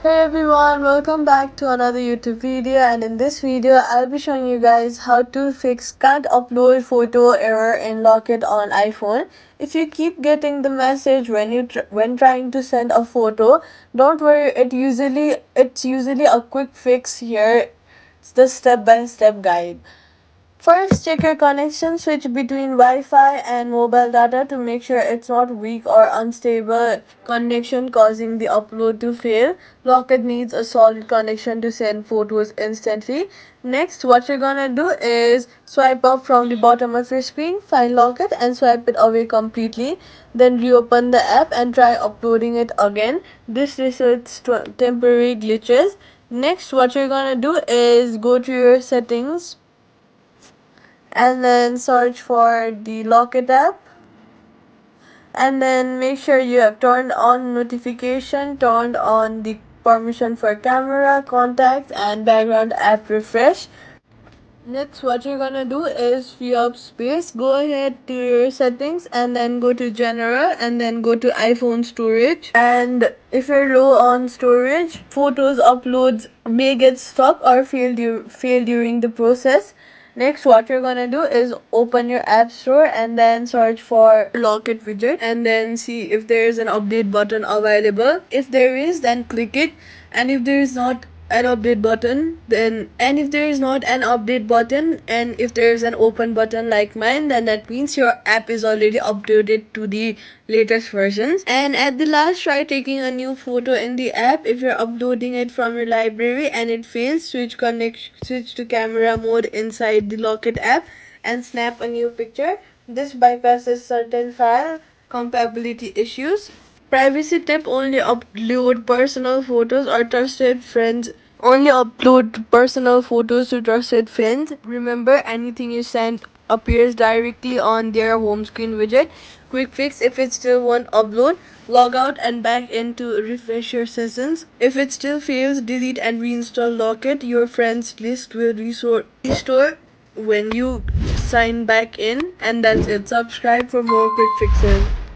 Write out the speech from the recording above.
Hey everyone, welcome back to another YouTube video, and in this video I'll be showing you guys how to fix can't upload photo error in Locket on iPhone. If you keep getting the message when trying to send a photo, don't worry, it's usually a quick fix here. It's the step-by-step guide. First, check your connection switch between Wi-Fi and mobile data to make sure it's not weak or unstable connection causing the upload to fail. Locket needs a solid connection to send photos instantly. Next, what you're gonna do is swipe up from the bottom of your screen, find Locket and swipe it away completely. Then reopen the app and try uploading it again. This resets to temporary glitches. Next, what you're gonna do is go to your settings and then search for the Locket app, and then make sure you have turned on notification, turned on the permission for camera, contacts and background app refresh. Next, what you're gonna do is free up space. Go ahead to your settings and then go to general and then go to iPhone storage. And if you're low on storage, photos uploads may get stuck or fail during the process. Next, what you're gonna do is open your app store and then search for Locket widget and then see if there is an update button available. If there is, then click it, and if there is not an update button, then and if there is not an update button and if there is an open button like mine, then that means your app is already updated to the latest versions. And at the last, try taking a new photo in the app. If you're uploading it from your library and it fails, switch to camera mode inside the Locket app and snap a new picture. This bypasses certain file compatibility issues. Privacy tip: only upload personal photos or trusted friends. Only upload personal photos to trusted friends. Remember, anything you send appears directly on their home screen widget. Quick fix: if it still won't upload, log out and back in to refresh your sessions. If it still fails, delete and reinstall Locket. Your friends list will restore when you sign back in. And that's it. Subscribe for more quick fixes.